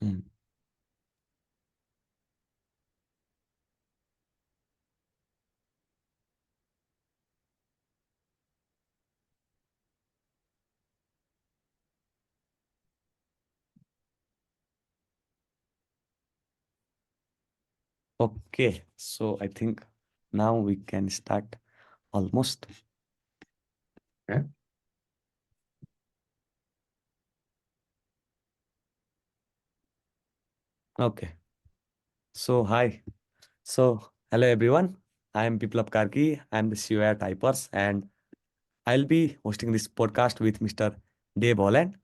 Mm. Okay, so I think now we can start almost. Okay. Okay, so hi. So hello everyone. I am Biplab Karki. I am the CEO at Hyperce, and I'll be hosting this podcast with Mr. Dave Holland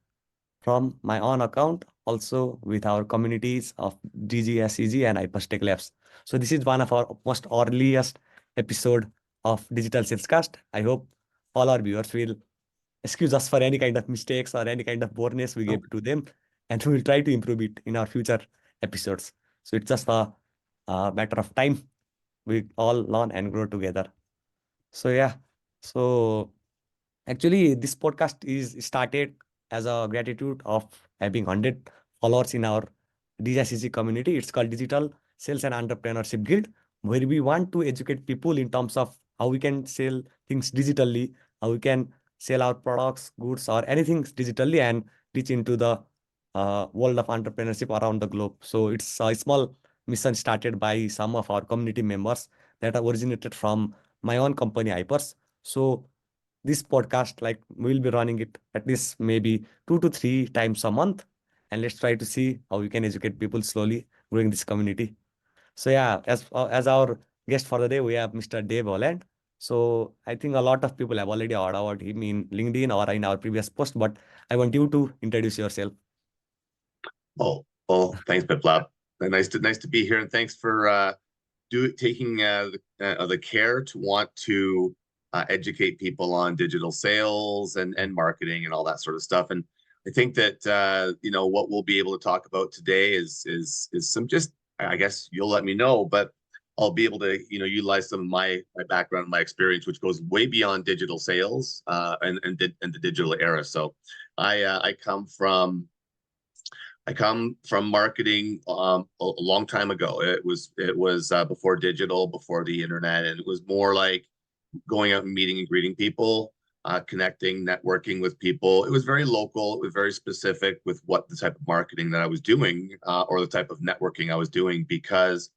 from my own account, also with our communities of DGSEG and Hyperce Tech Labs. So this is one of our most earliest episode of Digital Salescast. I hope all our viewers will excuse us for any kind of mistakes or any kind of boreness we give to them, and we will try to improve it in our future episodes. So it's just a matter of time. We all learn and grow together. So yeah, so actually, this podcast is started as a gratitude of having 100 followers in our DJCC community. It's called Digital Sales and Entrepreneurship Guild, where we want to educate people in terms of how we can sell things digitally, how we can sell our products, goods, or anything digitally and reach into the world of entrepreneurship around the globe. So it's a small mission started by some of our community members that originated from my own company, Hyperce. So this podcast, like we'll be running it at least maybe 2 to 3 times a month, and let's try to see how we can educate people slowly growing this community. So yeah, as our guest for the day, we have Mr. Dave Holland. So I think a lot of people have already heard about him in LinkedIn or in our previous post, but I want you to introduce yourself. Well, thanks, Biplab. Nice to be here, and thanks for taking the care to want to educate people on digital sales and marketing and all that sort of stuff. And I think that what we'll be able to talk about today is some, just, I guess you'll let me know, but I'll be able to utilize some of my background, my experience, which goes way beyond digital sales and the digital era. So I come from marketing a long time ago. It was before digital, before the internet, and it was more like going out and meeting and greeting people, connecting, networking with people. It was very local. It was very specific with what the type of marketing that I was doing, or the type of networking I was doing. Because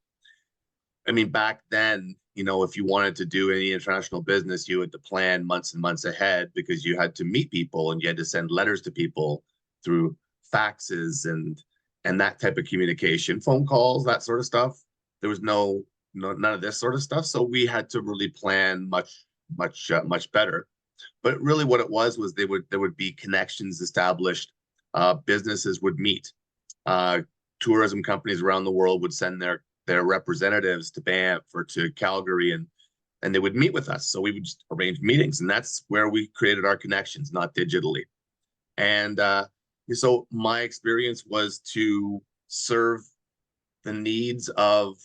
I mean, back then, if you wanted to do any international business, you had to plan months and months ahead because you had to meet people and you had to send letters to people through faxes and that type of communication, phone calls, that sort of stuff. There was none of this sort of stuff, so we had to really plan much better. But really, what it was there would be connections established. Businesses would meet. Uh, Tourism companies around the world would send their representatives to Banff or to Calgary, and they would meet with us. So we would just arrange meetings, and that's where we created our connections, not digitally. And so my experience was to serve the needs of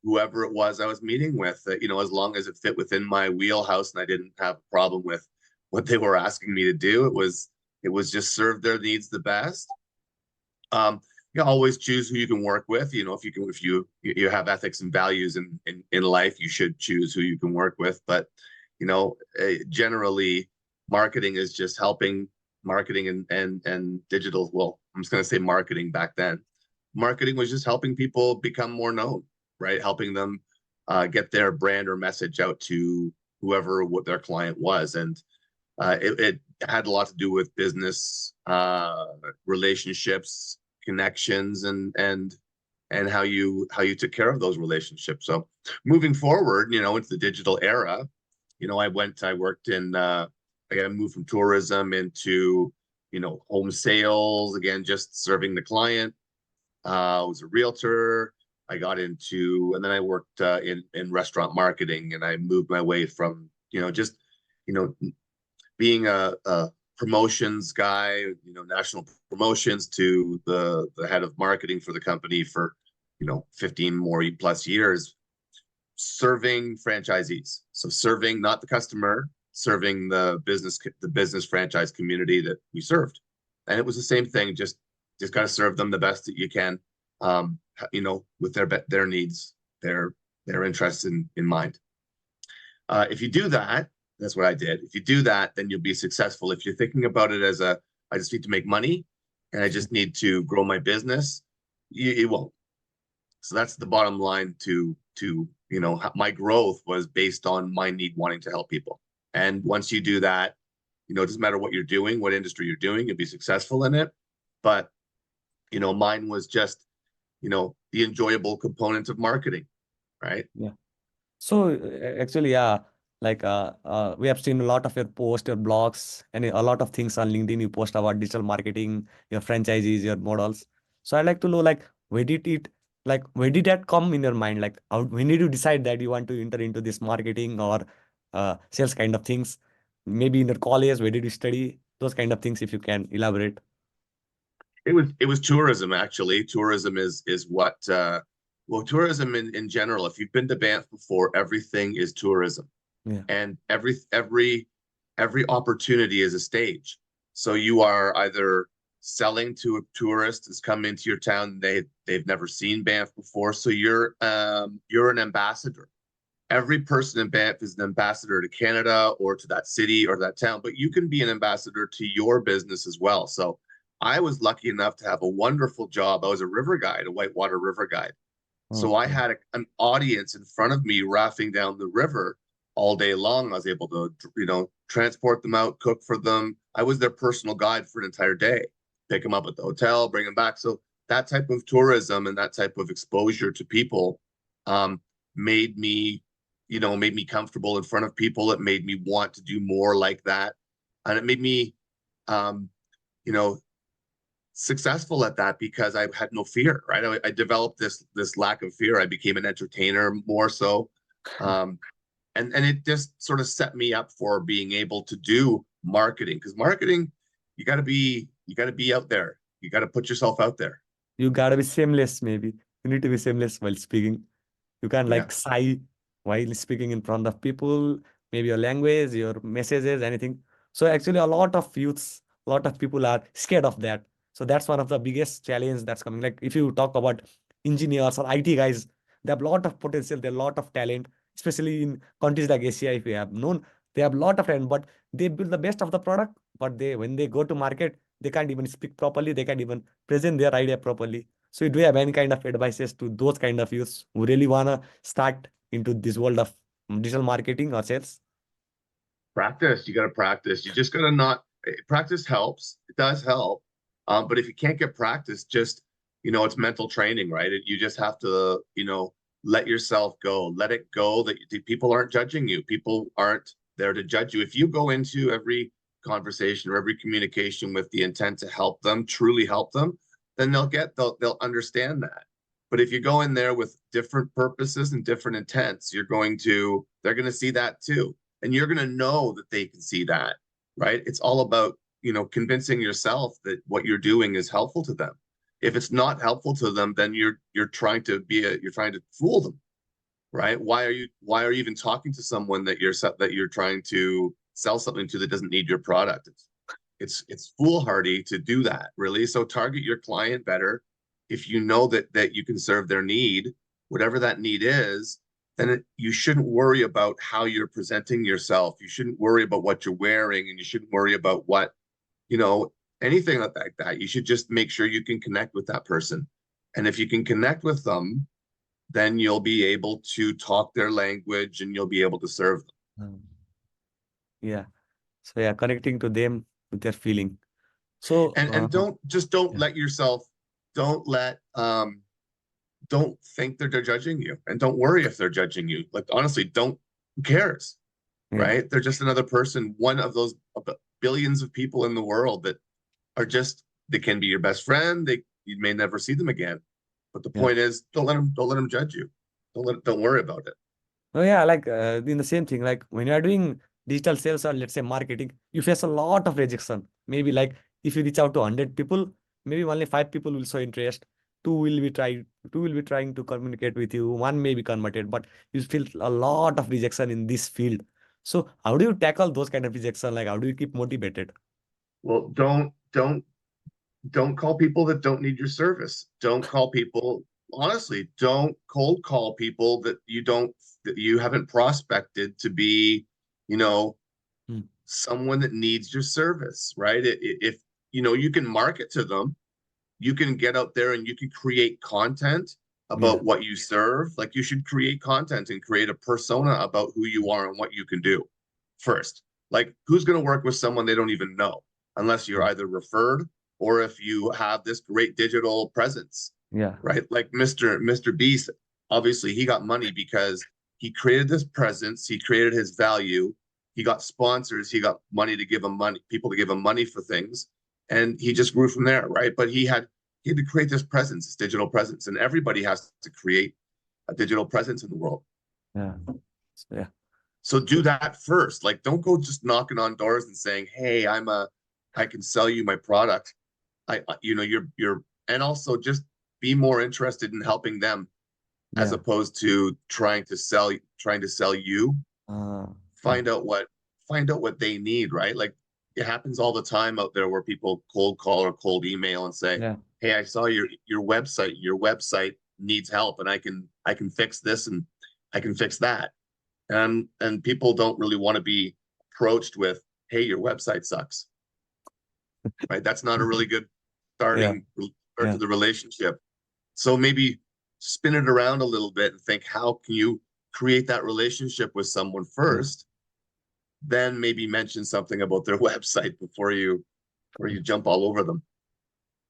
whoever it was I was meeting with, as long as it fit within my wheelhouse and I didn't have a problem with what they were asking me to do. It was just serve their needs the best. Um, you always choose who you can work with. If you have ethics and values in life, you should choose who you can work with. But generally, marketing is just helping. Marketing and digital. Well, I'm just going to say marketing back then. Marketing was just helping people become more known, right? Helping them get their brand or message out to whoever what their client was, and it had a lot to do with business relationships, connections, and how you took care of those relationships. So moving forward, into the digital era, I worked in I moved from tourism into home sales, again, just serving the client. I was a realtor. I got into, and then I worked in restaurant marketing, and I moved my way from just you know being a promotions guy, national promotions, to the head of marketing for the company for 15 more plus years, serving franchisees. So serving not the customer, serving the business franchise community that we served. And it was the same thing, just Just got to serve them the best that you can, with their needs, their interests in mind. If you do that, that's what I did. If you do that, then you'll be successful. If you're thinking about it as I just need to make money and I just need to grow my business, it won't. So that's the bottom line my growth was based on my need wanting to help people. And once you do that, it doesn't matter what you're doing, what industry you're doing, you'll be successful in it. But, mine was just, the enjoyable component of marketing, right? Yeah. So actually, yeah, like we have seen a lot of your posts, your blogs, and a lot of things on LinkedIn. You post about digital marketing, your franchises, your models. So I'd like to know, like, where did that come in your mind? Like, when did you decide that you want to enter into this marketing or sales kind of things? Maybe in your college, where did you study? Those kind of things, if you can elaborate. It was tourism, actually. Tourism is what tourism in general, if you've been to Banff before, everything is tourism. Yeah. And every opportunity is a stage. So you are either selling to a tourist who's come into your town, they've never seen Banff before. So you're an ambassador. Every person in Banff is an ambassador to Canada or to that city or that town, but you can be an ambassador to your business as well. So I was lucky enough to have a wonderful job. I was a river guide, a whitewater river guide. So I Okay. had an audience in front of me rafting down the river all day long. I was able to, transport them out, cook for them. I was their personal guide for an entire day, pick them up at the hotel, bring them back. So that type of tourism and that type of exposure to people um, made me, made me comfortable in front of people. It made me want to do more like that. And it made me, um, you know, successful at that because I had no fear, right? I developed this lack of fear. I became an entertainer more so. Um, and it just sort of set me up for being able to do marketing, because marketing, you got to be out there. You got to put yourself out there. You gotta be shameless, maybe. You need to be shameless while speaking. You can Yeah. like sigh while speaking in front of people, maybe your language, your messages, anything. So actually, a lot of people are scared of that. So that's one of the biggest challenge that's coming. Like if you talk about engineers or IT guys, they have a lot of potential, they have a lot of talent, especially in countries like Asia. If you have known, they have a lot of talent, but they build the best of the product. But when they go to market, they can't even speak properly. They can't even present their idea properly. So do you have any kind of advices to those kind of youths who really wanna start into this world of digital marketing or sales? Practice. You got to practice. You just got to not practice helps. It does help. But if you can't get practice, just, it's mental training, right? You just have to, let yourself go, let it go that people aren't judging you. People aren't there to judge you. If you go into every conversation or every communication with the intent to help them, truly help them, then they'll understand that. But if you go in there with different purposes and different intents, they're going to see that too, and you're going to know that they can see that, right? It's all about, convincing yourself that what you're doing is helpful to them. If it's not helpful to them, then you're trying to fool them, right? Why are you even talking to someone that you're trying to sell something to that doesn't need your product? It's foolhardy to do that, really. So target your client better. If you know that you can serve their need, whatever that need is, then you shouldn't worry about how you're presenting yourself. You shouldn't worry about what you're wearing, and you shouldn't worry about you know, anything like that. You should just make sure you can connect with that person. And if you can connect with them, then you'll be able to talk their language and you'll be able to serve them. Mm. Yeah. So yeah, connecting to them with their feeling. So And don't yeah, let yourself, don't let don't think that they're judging you, and don't worry if they're judging you. Like, honestly, don't, who cares, yeah, right? They're just another person, one of those billions of people in the world that are just, they can be your best friend. You may never see them again. But the yeah. point is, don't let them judge you. Don't worry about it. Oh yeah, like in the same thing, like when you are doing digital sales or let's say marketing, you face a lot of rejection. Maybe like if you reach out to 100 people, maybe only 5 people will show interest. Two will be trying to communicate with you. One may be converted, but you feel a lot of rejection in this field. So how do you tackle those kind of rejection? Like how do you keep motivated? Well, don't don't call people that don't need your service. Don't call people, honestly, don't cold call people that you haven't prospected to be, you know, Mm. someone that needs your service, right? If you can market to them, you can get out there and you can create content Yeah. about what you serve. Like, you should create content and create a persona about who you are and what you can do first. Like, who's going to work with someone they don't even know unless you're Yeah. either referred or if you have this great digital presence, Yeah. right? Like Mr. Beast, obviously he got money because he created this presence, he created his value, he got sponsors, he got money to give him money, people to give him money for things, and he just grew from there, right? But he had to create this presence, this digital presence, and everybody has to create a digital presence in the world. Yeah. So, yeah. So do that first. Like, don't go just knocking on doors and saying, "Hey, I can sell you my product." And also just be more interested in helping them as Yeah. opposed to trying to sell you. Uh, yeah. Find out what they need, right? Like, it happens all the time out there where people cold call or cold email and say, Yeah. "Hey, I saw your website needs help, and I can fix this and I can fix that." And people don't really want to be approached with, "Hey, your website sucks," right? That's not a really good Yeah. start to Yeah. the relationship. So maybe spin it around a little bit and think, how can you create that relationship with someone Yeah. first, then maybe mention something about their website before you jump all over them.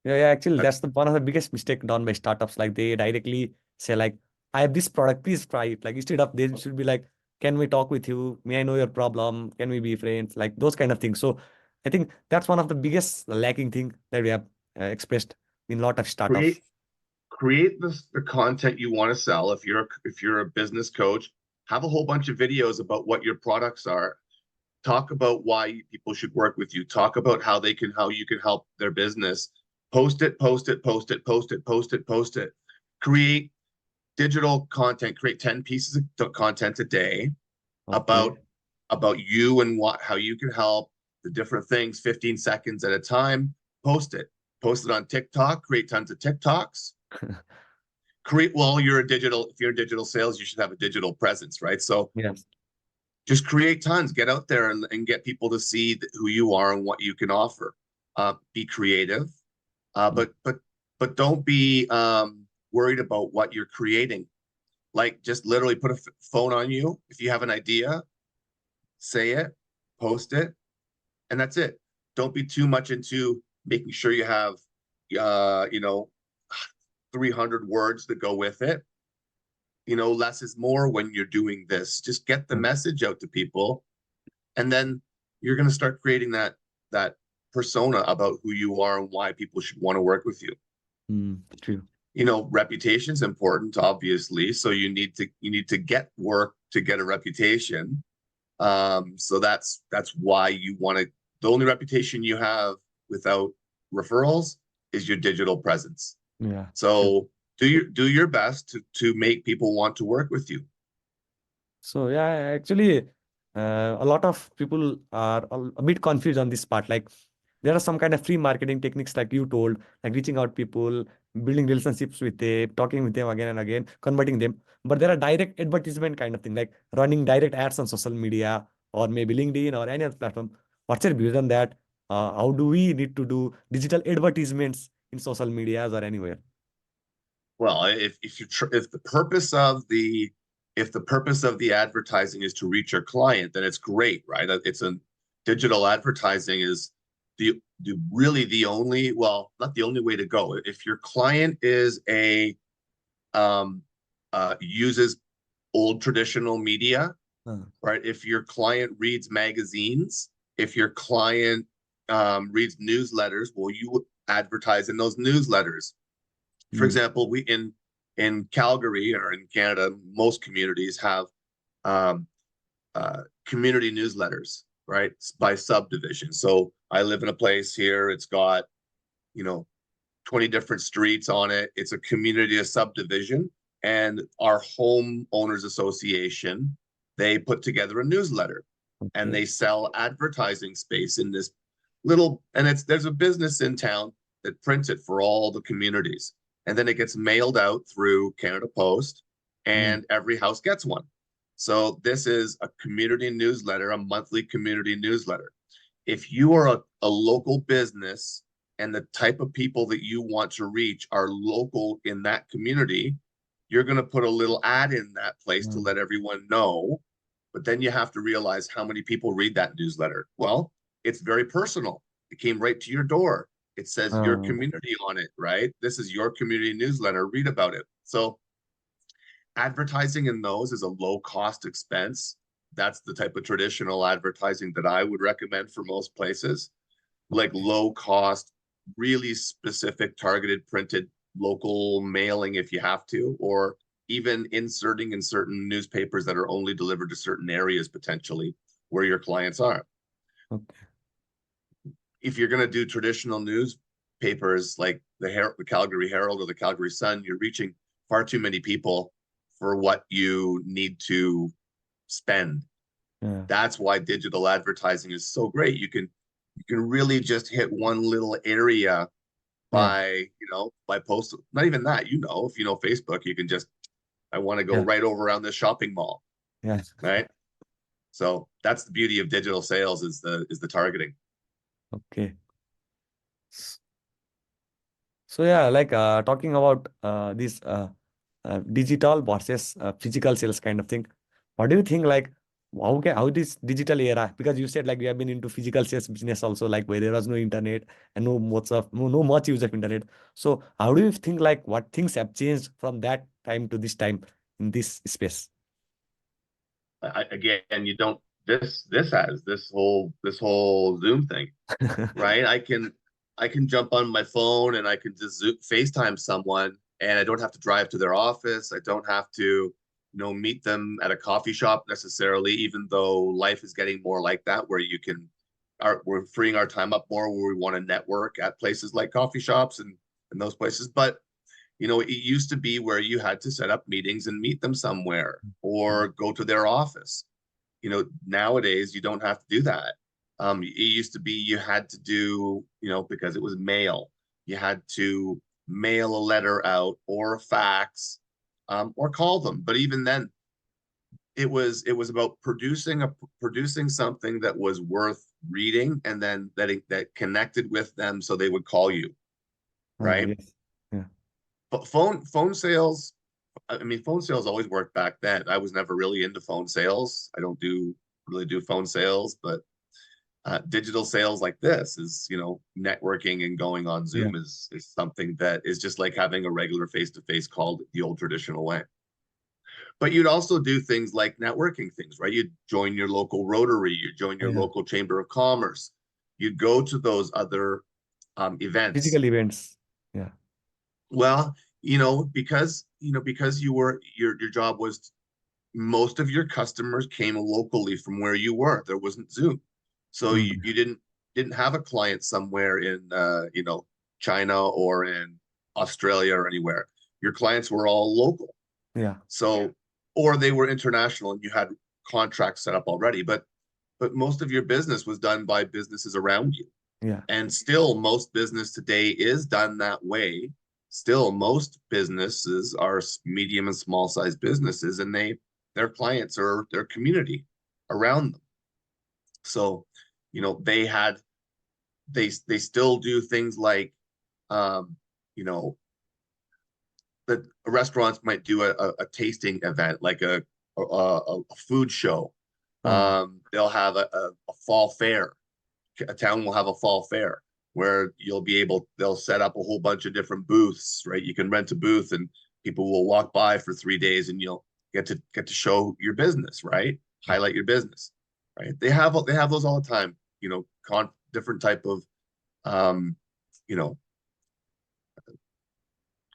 Yeah, yeah, actually, That's that's the one of the biggest mistake done by startups. Like they directly say like, I have this product, please try it. Like instead of they should be like, can we talk with you? May I know your problem? Can we be friends? Like those kind of things. So I think that's one of the biggest lacking thing that we have expressed in a lot of startups. create create the content you want to sell. If you're a business coach, have a whole bunch of videos about what your products are. Talk about why people should work with you. Talk about how you can help their business. Post it, post it, post it, post it, post it, post it. Create digital content. Create 10 pieces of content a day Okay. about you and how you can help, the different things, 15 seconds at a time. Post it on TikTok. Create tons of TikToks. If you're in digital sales, you should have a digital presence, right? So Yes. just create tons, get out there and get people to see who you are and what you can offer. Be creative, uh, Mm. but but but don't be worried about what you're creating. Like, just literally put a phone on you. If you have an idea, say it, post it, and that's it. Don't be too much into making sure you have, uh, you know, 300 words that go with it. Less is more when you're doing this. Just get the Yeah. message out to people, and then you're going to start creating that persona about who you are and why people should want to work with you. True. Reputation is important, obviously, so you need to get work to get a reputation. So that's why you want to. The only reputation you have without referrals is your digital presence. Yeah. True. So do your best to make people want to work with you. So yeah, actually, a lot of people are a bit confused on this part. Like there are some kind of free marketing techniques, like you told, like reaching out people, building relationships with them, talking with them again and again, converting them. But there are direct advertisement kind of thing, like running direct ads on social media or maybe LinkedIn or any other platform. What's your view on that? How do we need to do digital advertisements in social medias or anywhere? Well, if the purpose of the advertising is to reach your client, then it's great, right? It's a Digital advertising is really the only, well, not the only way to go. If your client is um uses old traditional media, Uh, right? If your client reads magazines, if your client reads newsletters, well, you advertise in those newsletters. For mm, example, we in Calgary or in Canada, most communities have um, community newsletters, right? By subdivision. So I live in a place here. It's got, you know 20 different streets on it. It's a community, a subdivision, and our homeowners association, they put together a newsletter, and okay. they sell advertising space in this little, and there's a business in town that prints it for all the communities. And then it gets mailed out through Canada Post, Yeah. and every house gets one. So this is a community newsletter, a monthly community newsletter. If you are a local business and the type of people that you want to reach are local in that community, you're going to put a little ad in that place to Mm. let everyone know. But then you have to realize how many people read that newsletter. Well, it's very personal. It came right to your door. It says your Uh, community on it, right? This is your community newsletter. Read about it. So advertising in those is a low cost expense. That's the type of traditional advertising that I would recommend for most places, like low cost, really specific, targeted, printed local mailing if you have to, or even inserting in certain newspapers that are only delivered to certain areas potentially where your clients are. okay. If you're going to do traditional newspapers like the Calgary Herald or the Calgary Sun, you're reaching far too many people for what you need to spend. Yeah. That's why digital advertising is so great. You can really just hit one little area Yeah. by post. Not even that, if you know Facebook, you can just, I want to go Yeah. right over around this shopping mall, Yeah. right? So that's the beauty of digital sales is the targeting. Okay. S- So yeah, like talking about this digital versus physical sales kind of thing. What do you think? Like, how this digital era? Because you said like you have been into physical sales business also, like where there was no internet and no much use of internet. So how do you think like what things have changed from that time to this time in this space? Again, you don't this has this whole Zoom thing, right? I can jump on my phone and I can just FaceTime someone, and I don't have to drive to their office. I don't have to, meet them at a coffee shop necessarily, even though life is getting more like that, where we're freeing our time up more where we want to network at places like coffee shops and those places. But it used to be where you had to set up meetings and meet them somewhere or go to their office. Nowadays you don't have to do that. It used to be you had to do, because it was mail, you had to mail a letter out or a fax, or call them. But even then, it was about producing something that was worth reading, and then that connected with them so they would call you, right? Yes. Yeah. But phone sales, I mean, phone sales always worked back then. I was never really into phone sales. I don't really do phone sales, but digital sales like this is, networking and going on Yeah. Zoom is something that is just like having a regular face-to-face call the old traditional way. But you'd also do things like networking things, right? You'd join your local Rotary, you'd join your Yeah. local Chamber of Commerce, you'd go to those other events. Physical events. Yeah. Well, because your job was, most of your customers came locally from where you were. There wasn't Zoom. So Mm. you didn't have a client somewhere in China or in Australia or anywhere. Your clients were all local. Yeah. So, or they were international and you had contracts set up already, but most of your business was done by businesses around you. Yeah. And still, most business today is done that way. Still, most businesses are medium and small size businesses, and their clients are their community around them. So, they had they still do things like, um, you know, the restaurants might do a tasting event, like a food show. Mm. They'll have a fall fair. A town will have a fall fair where they'll set up a whole bunch of different booths, right? You can rent a booth and people will walk by for 3 days and you'll get to show your business, right? Highlight your business, right? They have those all the time, different type of, um, you know,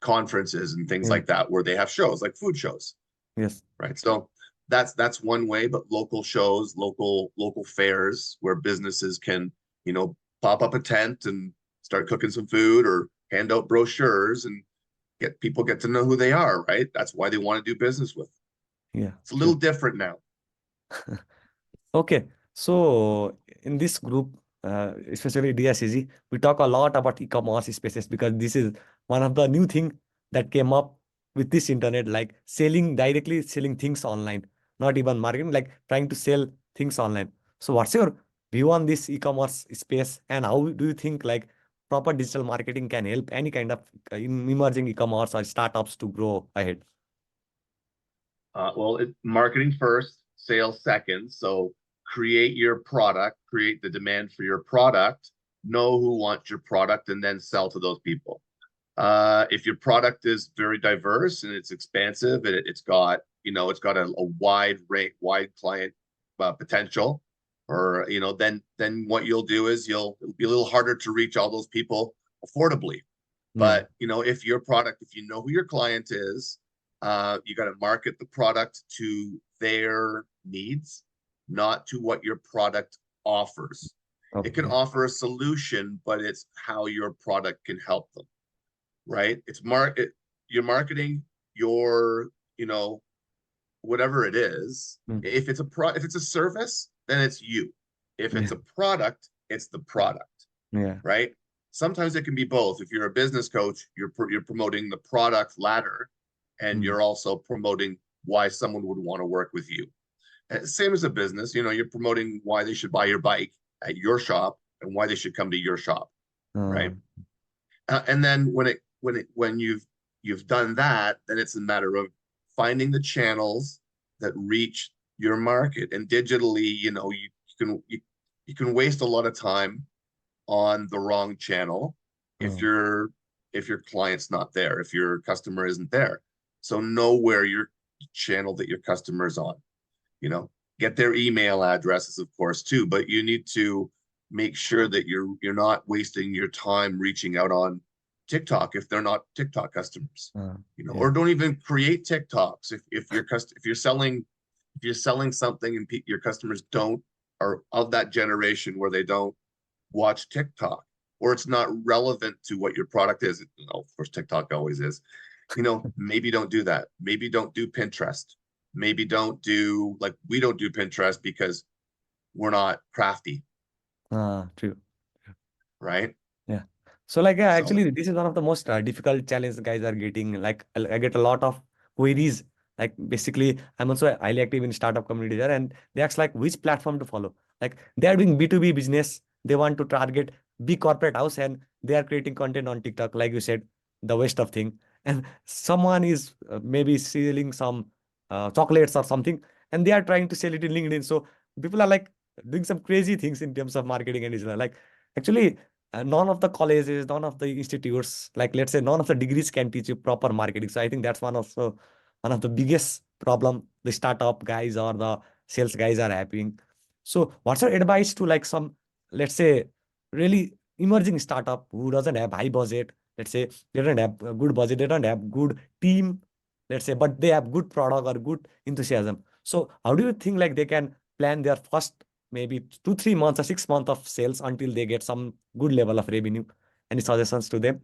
conferences and things Yeah. like that where they have shows like food shows, Yes. right? So that's one way, but local shows, local fairs where businesses can, pop up a tent and start cooking some food or hand out brochures and get to know who they are, right? That's why they want to do business with. Yeah. It's a little True. different now. Okay. So in this group, especially DSCG, we talk a lot about e-commerce spaces because this is one of the new thing that came up with this internet, like selling directly, selling things online, not even marketing, like trying to sell things online. So what's your view on this e-commerce space, and how do you think like proper digital marketing can help any kind of emerging e-commerce or startups to grow ahead? Well, it's marketing first, sales second. So create your product, create the demand for your product, know who wants your product, and then sell to those people. If your product is very diverse and it's expansive and it's got, it's got a wide rate, wide client potential, or then what you'll do is it'll be a little harder to reach all those people affordably. Yeah. But if your product, if you know who your client is, you got to market the product to their needs, not to what your product offers. It can Okay. offer a solution, but it's how your product can help them, right? You're marketing your, whatever it is. Mm. If it's a service, then it's you. If it's Yeah. a product, it's the product, Yeah. right? Sometimes it can be both. If you're a business coach, you're promoting the product ladder, and Mm. you're also promoting why someone would want to work with you. Same as a business, you're promoting why they should buy your bike at your shop and why they should come to your shop, Uh, right? And then when you've done that, then it's a matter of finding the channels that reach your market. And digitally, you can waste a lot of time on the wrong channel if uh, your client's not there, if your customer isn't there. So know where your channel that your customer is on. You know, get their email addresses, of course, too, but you need to make sure that you're not wasting your time reaching out on TikTok if they're not TikTok customers. yeah. Or don't even create TikToks if you're selling something and your customers don't are of that generation where they don't watch TikTok, or it's not relevant to what your product is. Of course, TikTok always is. Maybe don't do that. Maybe don't do Pinterest. Maybe don't do, like, we don't do Pinterest because we're not crafty, True. right? Yeah. So like yeah, So, actually this is one of the most difficult challenges guys are getting. Like I get a lot of queries. Like basically, I'm also highly active in startup community there, and they ask like which platform to follow. Like they are doing B2B business. They want to target big corporate house, and they are creating content on TikTok, like you said, the waste of thing. And someone is maybe selling some chocolates or something, and they are trying to sell it in LinkedIn. So people are like doing some crazy things in terms of marketing and digital. Like actually none of the colleges, none of the institutes, like let's say none of the degrees can teach you proper marketing. So I think that's one of the biggest problem the startup guys or the sales guys are having. So what's your advice to like some, let's say, really emerging startup who doesn't have high budget? Let's say they don't have a good budget, they don't have good team, let's say, but they have good product or good enthusiasm. So how do you think like they can plan their first maybe 2 3 months or 6 months of sales until they get some good level of revenue? Any suggestions to them?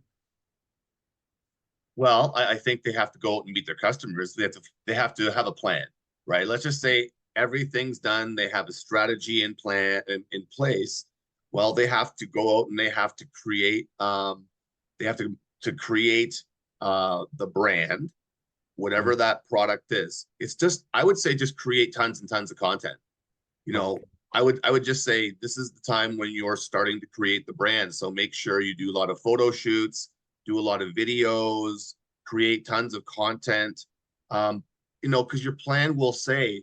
well, I think they have to go out and meet their customers. They have to have a plan, right? Let's just say everything's done. They have a strategy and plan in place. Well, they have to go out and they have to create. They have to create the brand, Mm. whatever that product is. It's just, I would say, just create tons and tons of content. You know, Okay. I would just say this is the time when you're starting to create the brand. So make sure you do a lot of photo shoots, do a lot of videos, create tons of content. Um, because your plan will say,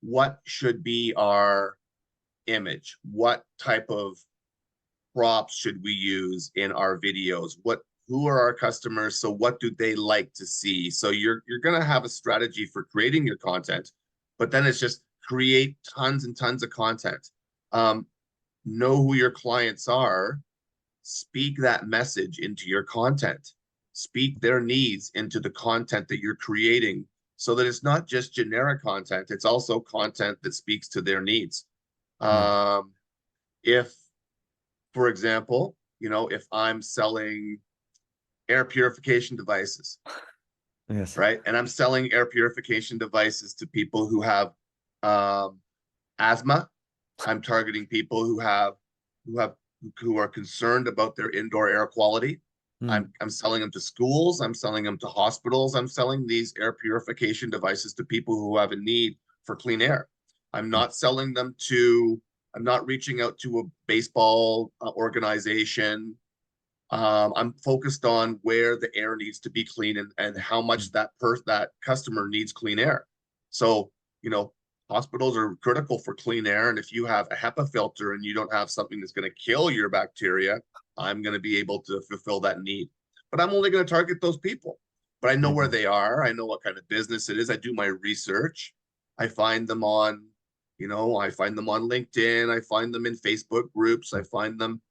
what should be our image, what type of props should we use in our videos, who are our customers, so what do they like to see. So you're going to have a strategy for creating your content, but then it's just create tons and tons of content. um, know who your clients are, speak that message into your content, speak their needs into the content that you're creating, so that it's not just generic content, it's also content that speaks to their needs. Yeah. If For example, if I'm selling air purification devices, Yes. right? And I'm selling air purification devices to people who have um, asthma, I'm targeting people who have who are concerned about their indoor air quality. Hmm. I'm selling them to schools, I'm selling them to hospitals, I'm selling these air purification devices to people who have a need for clean air. I'm not selling them to, I'm not reaching out to a baseball organization. I'm focused on where the air needs to be clean, and how much that customer needs clean air. So, you know, hospitals are critical for clean air. And if you have a HEPA filter and you don't have something that's going to kill your bacteria, I'm going to be able to fulfill that need. But I'm only going to target those people. But I know where Yeah. they are. I know what kind of business it is. I do my research. I find them on, I find them on LinkedIn. I find them in Facebook groups. I find them,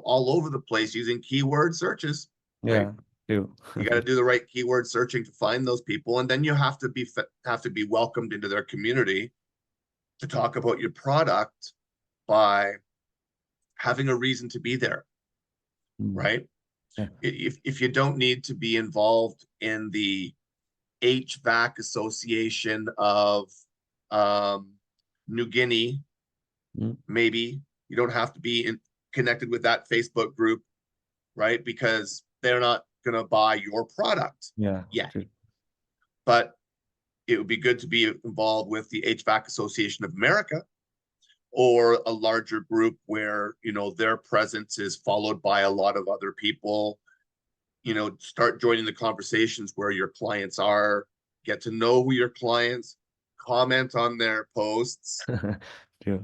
all over the place using keyword searches, right? Yeah. True. You got to do the right keyword searching to find those people, and then you have to be welcomed into their community to talk about your product by having a reason to be there, Hmm. right? Yeah. If you don't need to be involved in the HVAC Association of um, New Guinea, Hmm. maybe you don't have to be connected with that Facebook group, right? Because they're not going to buy your product Yeah. yet. True. But it would be good to be involved with the HVAC Association of America, or a larger group where, their presence is followed by a lot of other people. Start joining the conversations where your clients are, get to know who your clients, comment on their posts, True. Yeah.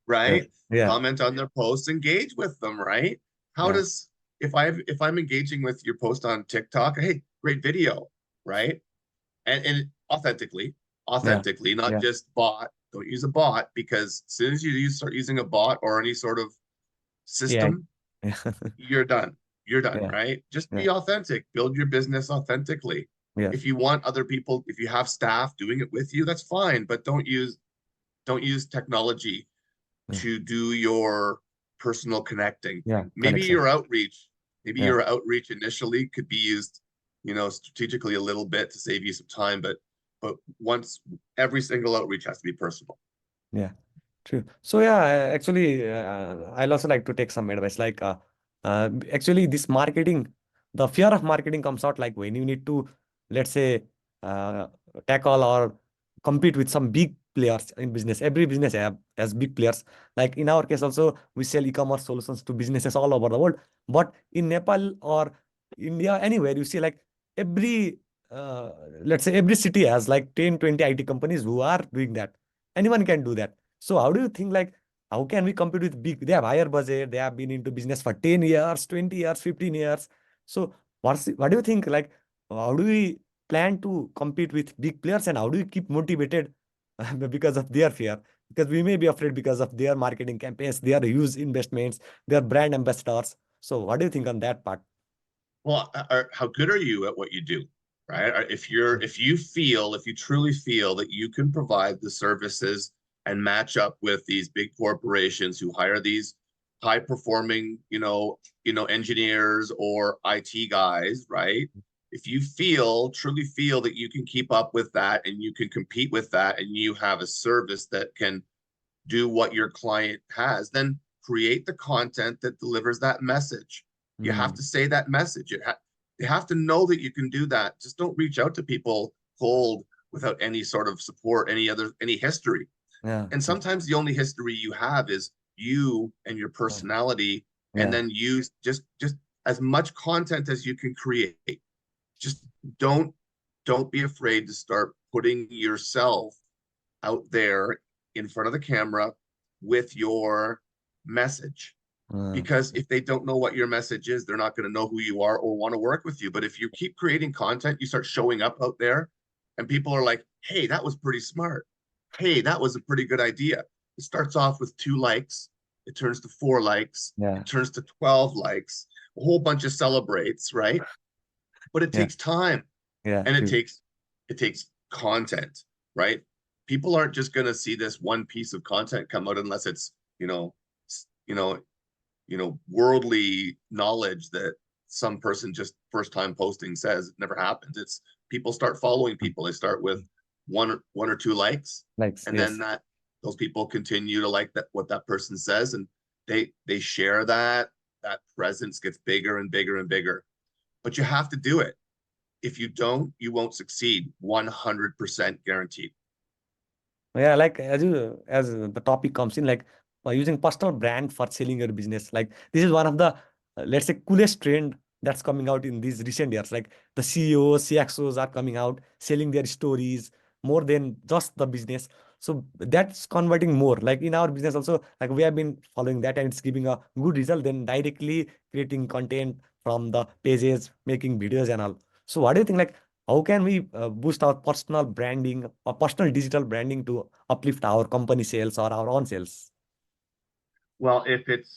right? Yeah. Comment on their posts, engage with them, right? How Yeah. does, if I'm engaging with your post on TikTok, hey, great video, right? And Yeah. authentically, not Yeah. just bot. Don't use a bot, because as soon as start using a bot or any sort of Yeah. system, Yeah. you're done. You're done, Yeah. right? Just Yeah. be authentic. Build your business authentically. Yes. If you want other people, if you have staff doing it with you, that's fine. But don't use technology Yeah. to do your personal connecting. Yeah. Maybe Connection. your outreach, Yeah. initially could be used, strategically a little bit to save you some time, but once, every single outreach has to be personal. Yeah. True. So yeah, actually, I'll also like to take some advice. Like, actually, this marketing, the fear of marketing comes out like when you need to, let's say, uh, tackle or compete with some big players in business. Every business have has big players. Like in our case, also we sell e-commerce solutions to businesses all over the world. But in Nepal or India, anywhere you see like every, uh, let's say every city has like 10, 20 IT companies who are doing that. Anyone can do that. So how do you think like how can we compete with big? They have higher budget. They have been into business for 10 years, 20 years, 15 years. So what do you think? Like how do we plan to compete with big players and how do you keep motivated because of their fear? Because we may be afraid because of their marketing campaigns, their huge investments, their brand ambassadors. So what do you think on that part? Well, how good are you at what you do, right? If you truly feel that you can provide the services and match up with these big corporations who hire these high performing, engineers or IT guys, right? If you truly feel that you can keep up with that and you can compete with that, and you have a service that can do what your client has, then create the content that delivers that message. You have Hmm. to say that message. They have to know that you can do that. Just don't reach out to people cold without any sort of support, any history. Yeah. And True. sometimes the only history you have is you and your Yeah. personality, and Yeah. then use just as much content as you can create. Just don't don't be afraid to start putting yourself out there in front of the camera with your message. Because if they don't know what your message is, they're not going to know who you are or want to work with you. But if you keep creating content, you start showing up out there, and people are like, hey, that was pretty smart. Hey, that was a pretty good idea. It starts off with 2 likes, it turns to 4 likes, Yeah. it turns to 12 likes, a whole bunch of celebrates, right? But it Yeah. takes time, Yeah. and True. it takes content, right? People aren't just going to see this one piece of content come out unless it's, you know, you know, worldly knowledge that some person just first time posting says. It never happens. It's people start following people. They start with one or 2 likes, Likes. and then Yes. those people continue to like that what that person says, and they share that presence gets bigger and bigger and bigger. But you have to do it. If you don't, you won't succeed. 100% guaranteed. Yeah, like as the topic comes in, like using personal brand for selling your business. Like this is one of the let's say coolest trend that's coming out in these recent years. Like the CEOs, CXOs are coming out selling their stories more than just the business. So that's converting more. Like in our business also, like we have been following that and it's giving a good result. Then directly creating content from the pages, making videos and all. So what do you think? Like how can we boost our personal branding or personal digital branding to uplift our company sales or our own sales? Well, if it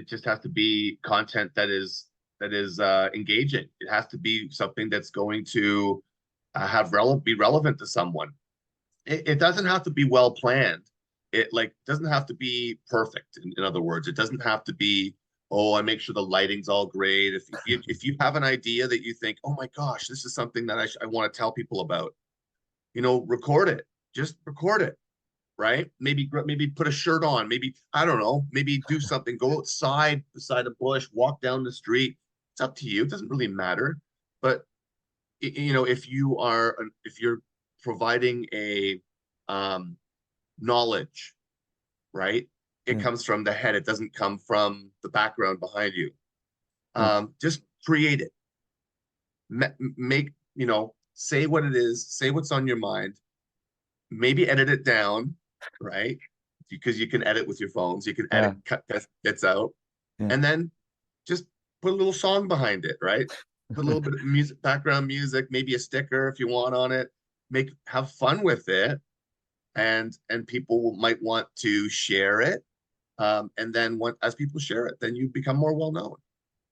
just has to be content that is engaging. It has to be something that's going to be relevant to someone. It doesn't have to be well planned. It like doesn't have to be perfect. In other words, it doesn't have to be, oh, I make sure the lighting's all great. If you have an idea that you think, oh my gosh, this is something that I want to tell people about, record it. Just record it, right? Maybe put a shirt on. Maybe I don't know. Maybe do something. Go outside beside a bush. Walk down the street. It's up to you. It doesn't really matter. But if you're providing a knowledge, right? It Yeah, comes from the head. It doesn't come from the background behind you. yeah, Just create it. Make, say what it is, say what's on your mind, maybe edit it down, right? Because you can edit with your phones, you can yeah, edit, cut bits out, yeah, and then just put a little song behind it, right? Put a little bit of music, background music, maybe a sticker if you want on it. Have fun with it, and people might want to share it. And then as people share it, then you become more well known,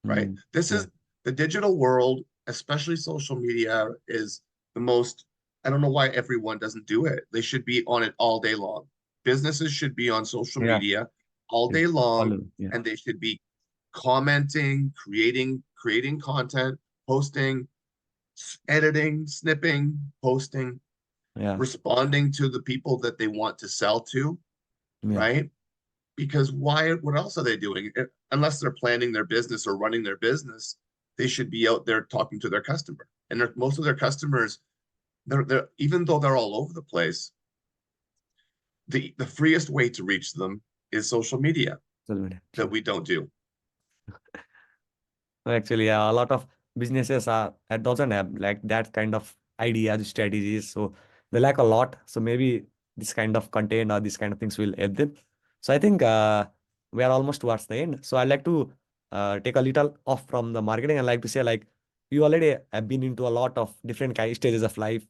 right? mm, This yeah, is the digital world, especially social media, is the most. I don't know why everyone doesn't do it. They should be on it all day long. Businesses should be on social yeah, media all yeah, day long, yeah, and they should be commenting, creating content, posting, editing, snipping, posting, yeah, responding to the people that they want to sell to, yeah, right? Because what else are they doing? Unless they're planning their business or running their business, they should be out there talking to their customer. And most of their customers, they're even though they're all over the place, the freest way to reach them is social media social media, that true. we don't do. No, actually, yeah, a lot of businesses are that doesn't have like that kind of ideas, strategies. So they lack a lot. So maybe this kind of content or this kind of things will help them. So I think we are almost towards the end. So I'd like to take a little off from the marketing and like to say like you already have been into a lot of different stages of life.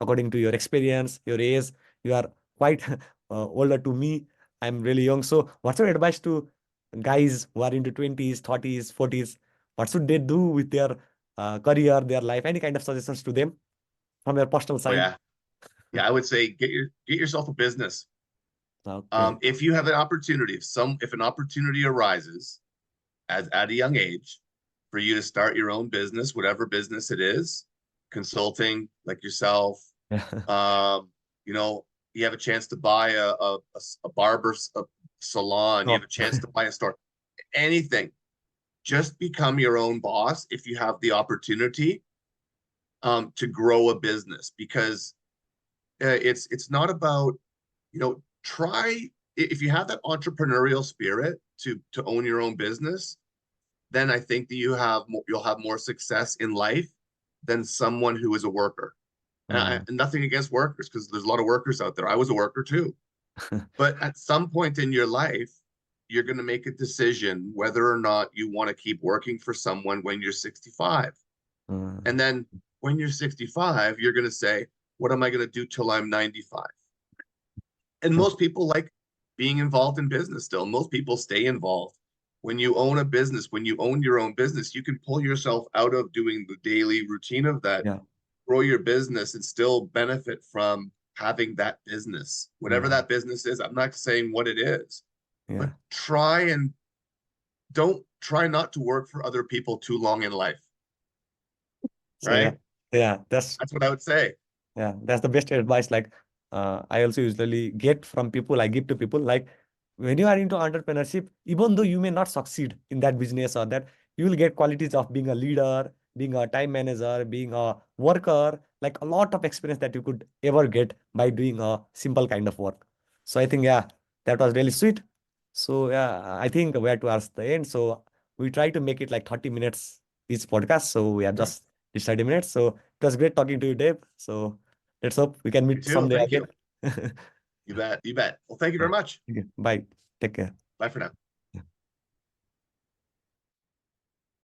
According to your experience, your age, you are quite older to me. I'm really young. So what's your advice to guys who are into 20s, 30s, 40s? What should they do with their career, their life? Any kind of suggestions to them from your personal Oh side? yeah, yeah. I would say get yourself a business. Okay. If you have an opportunity, if an opportunity arises as at a young age for you to start your own business, whatever business it is, consulting like yourself, Yeah. um, you have a chance to buy a barber salon, you have Stop. a chance to buy a store, anything. Just become your own boss if you have the opportunity to grow a business, because it's not about, try, if you have that entrepreneurial spirit to own your own business, then I think that you'll have more success in life than someone who is a worker. Uh, And nothing against workers, because there's a lot of workers out there. I was a worker too. But at some point in your life, you're going to make a decision whether or not you want to keep working for someone when you're 65. uh, And then when you're 65, you're going to say, what am I going to do till I'm 95? And most people like being involved in business still. Most people stay involved. When you own a business, when you own your own business, you can pull yourself out of doing the daily routine of that, yeah, grow your business, and still benefit from having that business, whatever yeah, that business is. I'm not saying what it is, but yeah. don't try not to work for other people too long in life, So yeah, right? yeah, that's That's what I would say. yeah, that's the best advice. Like I also usually get from people, I give to people. Like when you are into entrepreneurship, even though you may not succeed in that business or that, you will get qualities of being a leader, being a time manager, being a worker, like a lot of experience that you could ever get by doing a simple kind of work. So I think, yeah, that was really sweet. So yeah, I think we are towards the end. So we try to make it like 30 minutes each podcast. So we are Sure. just it's 30 minutes. So it was great talking to you, Dave. So let's hope we can You meet too. someday Thank again. you. You bet. You bet. Well, thank you very much. Okay, bye. Take care. Bye for now.